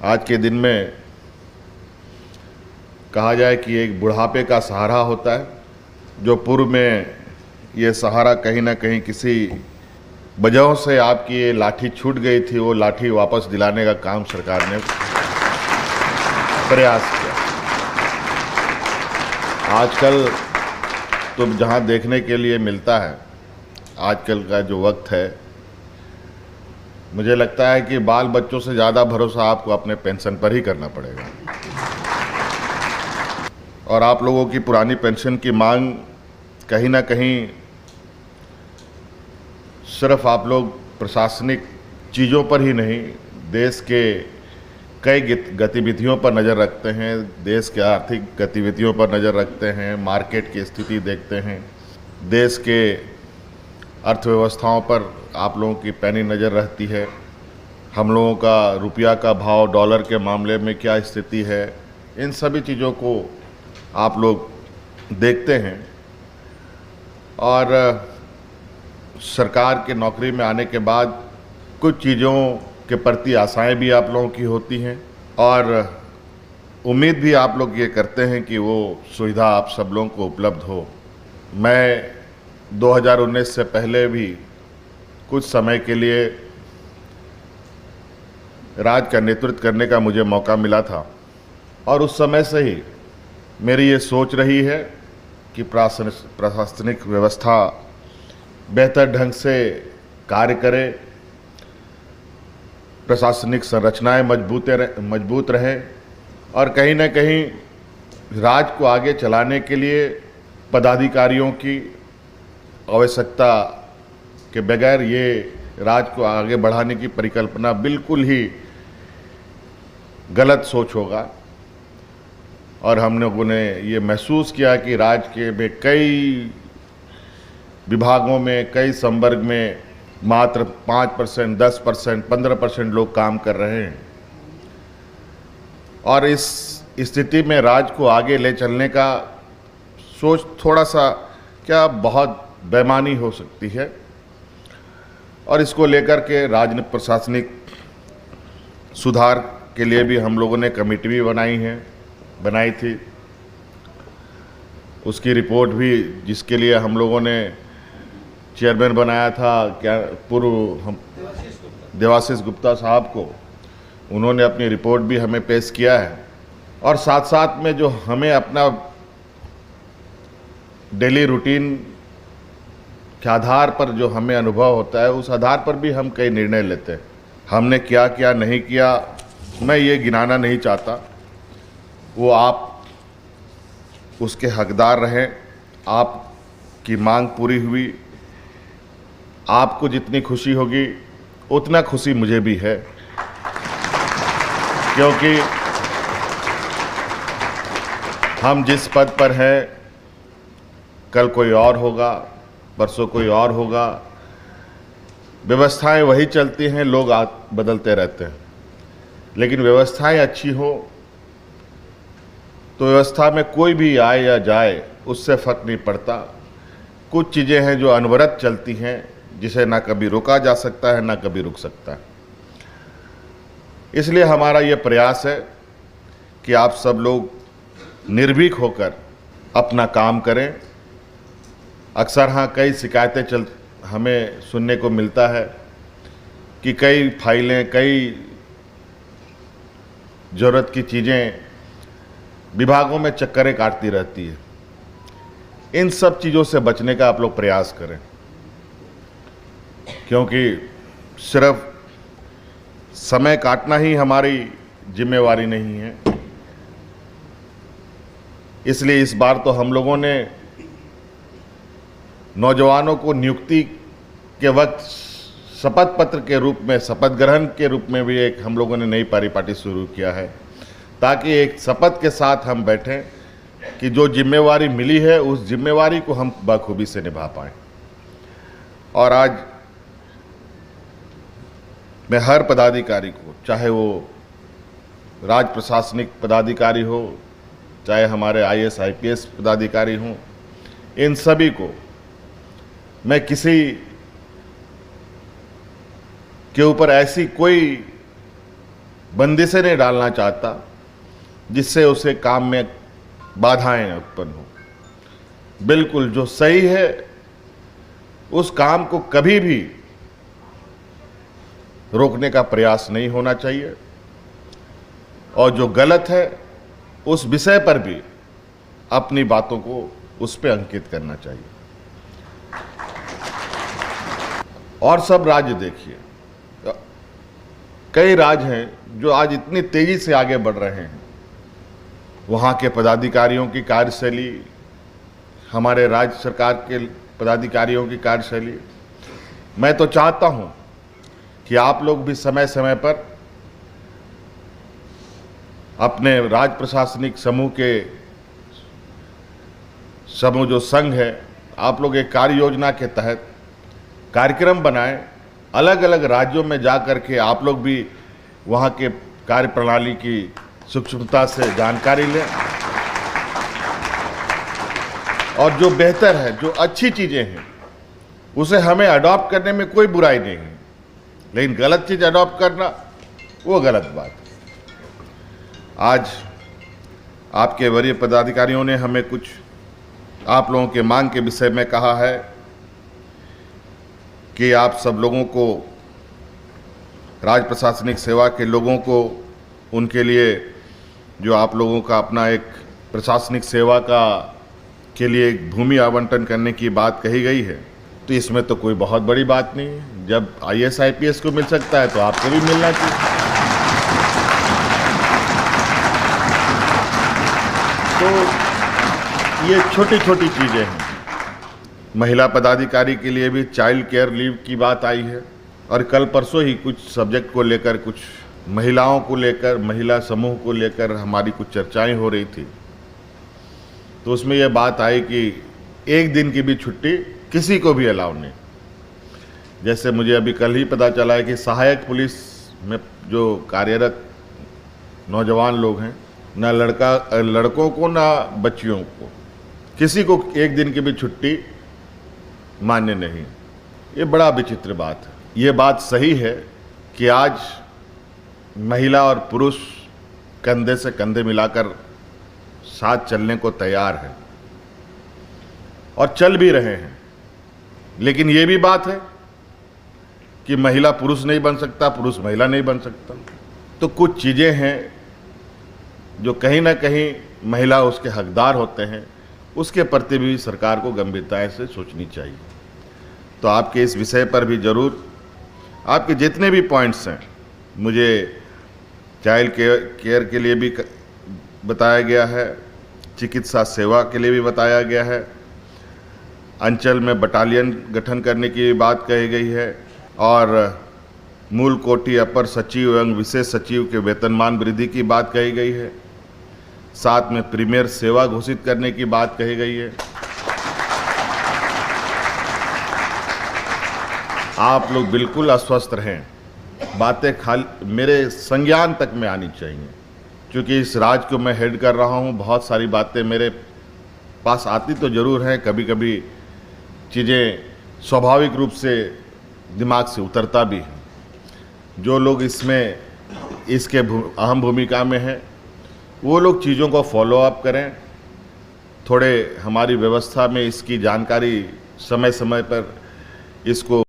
आज के दिन में कहा जाए कि एक बुढ़ापे का सहारा होता है, जो पूर्व में ये सहारा कहीं ना कहीं किसी वजहों से आपकी ये लाठी छूट गई थी, वो लाठी वापस दिलाने का काम सरकार ने प्रयास किया। आजकल तो जहाँ देखने के लिए मिलता है, आजकल का जो वक्त है, मुझे लगता है कि बाल बच्चों से ज़्यादा भरोसा आपको अपने पेंशन पर ही करना पड़ेगा। और आप लोगों की पुरानी पेंशन की मांग कहीं ना कहीं सिर्फ आप लोग प्रशासनिक चीज़ों पर ही नहीं, देश के कई गतिविधियों पर नज़र रखते हैं, देश के आर्थिक गतिविधियों पर नज़र रखते हैं, मार्केट की स्थिति देखते हैं, देश के अर्थव्यवस्थाओं पर आप लोगों की पैनी नज़र रहती है, हम लोगों का रुपया का भाव, डॉलर के मामले में क्या स्थिति है, इन सभी चीज़ों को आप लोग देखते हैं। और सरकार के नौकरी में आने के बाद कुछ चीज़ों के प्रति आशाएं भी आप लोगों की होती हैं और उम्मीद भी आप लोग ये करते हैं कि वो सुविधा आप सब लोगों को उपलब्ध हो। मैं 2019 से पहले भी कुछ समय के लिए राज्य का नेतृत्व करने का मुझे मौका मिला था और उस समय से ही मेरी ये सोच रही है कि प्रशासनिक व्यवस्था बेहतर ढंग से कार्य करे, प्रशासनिक संरचनाएं मजबूत रहे और कहीं ना कहीं राज्य को आगे चलाने के लिए पदाधिकारियों की आवश्यकता के बगैर ये राज्य को आगे बढ़ाने की परिकल्पना बिल्कुल ही गलत सोच होगा। और हम लोगों ने ये महसूस किया कि राज्य के में कई विभागों में, कई संवर्ग में मात्र 5%, 10%, 15% लोग काम कर रहे हैं और इस स्थिति में राज्य को आगे ले चलने का सोच थोड़ा सा क्या बहुत बेईमानी हो सकती है। और इसको लेकर के राज्य प्रशासनिक सुधार के लिए भी हम लोगों ने कमेटी भी बनाई थी। उसकी रिपोर्ट भी, जिसके लिए हम लोगों ने चेयरमैन बनाया था, हम देवाशीष गुप्ता साहब को, उन्होंने अपनी रिपोर्ट भी हमें पेश किया है। और साथ साथ में जो हमें अपना डेली रूटीन के आधार पर जो हमें अनुभव होता है, उस आधार पर भी हम कई निर्णय लेते हैं। हमने क्या किया नहीं किया मैं ये गिनाना नहीं चाहता, वो आप उसके हकदार रहें। आपकी मांग पूरी हुई, आपको जितनी खुशी होगी उतना खुशी मुझे भी है, क्योंकि हम जिस पद पर हैं, कल कोई और होगा, परसों कोई और होगा, व्यवस्थाएं वही चलती हैं, लोग बदलते रहते हैं। लेकिन व्यवस्थाएं अच्छी हो तो व्यवस्था में कोई भी आए या जाए उससे फर्क नहीं पड़ता। कुछ चीज़ें हैं जो अनवरत चलती हैं, जिसे ना कभी रोका जा सकता है ना कभी रुक सकता है। इसलिए हमारा ये प्रयास है कि आप सब लोग निर्भीक होकर अपना काम करें। अक्सर हाँ कई शिकायतें हमें सुनने को मिलता है कि कई फाइलें, कई ज़रूरत की चीज़ें विभागों में चक्करें काटती रहती है। इन सब चीज़ों से बचने का आप लोग प्रयास करें, क्योंकि सिर्फ समय काटना ही हमारी जिम्मेवारी नहीं है। इसलिए इस बार तो हम लोगों ने नौजवानों को नियुक्ति के वक्त शपथ पत्र के रूप में, शपथ ग्रहण के रूप में भी एक हम लोगों ने नई परिपाटी शुरू किया है, ताकि एक शपथ के साथ हम बैठें कि जो जिम्मेवारी मिली है उस जिम्मेवारी को हम बखूबी से निभा पाएं। और आज मैं हर पदाधिकारी को, चाहे वो राज्य प्रशासनिक पदाधिकारी हो, चाहे हमारे IAS IPS पदाधिकारी हों, इन सभी को मैं किसी के ऊपर ऐसी कोई बंदिशें नहीं डालना चाहता जिससे उसे काम में बाधाएं उत्पन्न हो। बिल्कुल जो सही है उस काम को कभी भी रोकने का प्रयास नहीं होना चाहिए, और जो गलत है उस विषय पर भी अपनी बातों को उस पर अंकित करना चाहिए। और सब राज्य देखिए, कई राज्य हैं जो आज इतनी तेजी से आगे बढ़ रहे हैं। वहाँ के पदाधिकारियों की कार्यशैली, हमारे राज्य सरकार के पदाधिकारियों की कार्यशैली, मैं तो चाहता हूँ कि आप लोग भी समय समय पर अपने राज्य प्रशासनिक समूह जो संघ है, आप लोग एक कार्य योजना के तहत कार्यक्रम बनाएं, अलग अलग राज्यों में जा कर के आप लोग भी वहाँ के कार्य प्रणाली की सूक्ष्मता से जानकारी लें, और जो बेहतर है, जो अच्छी चीज़ें हैं, उसे हमें अडॉप्ट करने में कोई बुराई नहीं है, लेकिन गलत चीज़ अडॉप्ट करना वो गलत बात है। आज आपके वरीय पदाधिकारियों ने हमें कुछ आप लोगों के मांग के विषय में कहा है कि आप सब लोगों को, राज्य प्रशासनिक सेवा के लोगों को, उनके लिए जो आप लोगों का अपना एक प्रशासनिक सेवा के लिए एक भूमि आवंटन करने की बात कही गई है। तो इसमें तो कोई बहुत बड़ी बात नहीं है। जब IAS IPS को मिल सकता है तो आपको भी मिलना चाहिए। तो ये छोटी छोटी चीज़ें हैं। महिला पदाधिकारी के लिए भी चाइल्ड केयर लीव की बात आई है, और कल परसों ही कुछ सब्जेक्ट को लेकर, कुछ महिलाओं को लेकर, महिला समूह को लेकर हमारी कुछ चर्चाएं हो रही थी। तो उसमें यह बात आई कि एक दिन की भी छुट्टी किसी को भी अलाउ नहीं। जैसे मुझे अभी कल ही पता चला है कि सहायक पुलिस में जो कार्यरत नौजवान लोग हैं, ना लड़कों को ना बच्चियों को, किसी को एक दिन की भी छुट्टी मान्य नहीं। ये बड़ा विचित्र बात है। ये बात सही है कि आज महिला और पुरुष कंधे से कंधे मिलाकर साथ चलने को तैयार है और चल भी रहे हैं, लेकिन ये भी बात है कि महिला पुरुष नहीं बन सकता, पुरुष महिला नहीं बन सकता। तो कुछ चीज़ें हैं जो कहीं ना कहीं महिला उसके हकदार होते हैं, उसके प्रति भी सरकार को गंभीरता से सोचनी चाहिए। तो आपके इस विषय पर भी ज़रूर, आपके जितने भी पॉइंट्स हैं, मुझे चाइल्ड केयर के लिए भी बताया गया है, चिकित्सा सेवा के लिए भी बताया गया है, अंचल में बटालियन गठन करने की बात कही गई है, और मूल कोटि अपर सचिव एवं विशेष सचिव के वेतनमान वृद्धि की बात कही गई है, साथ में प्रीमियर सेवा घोषित करने की बात कही गई है। आप लोग बिल्कुल आश्वस्त रहें, बातें खाली मेरे संज्ञान तक में आनी चाहिए, क्योंकि इस राज्य को मैं हेड कर रहा हूँ। बहुत सारी बातें मेरे पास आती तो ज़रूर हैं, कभी कभी चीज़ें स्वाभाविक रूप से दिमाग से उतरता भी है। जो लोग इसमें इसके अहम भूमिका में हैं, वो लोग चीज़ों को फॉलो अप करें, थोड़े हमारी व्यवस्था में इसकी जानकारी समय समय पर इसको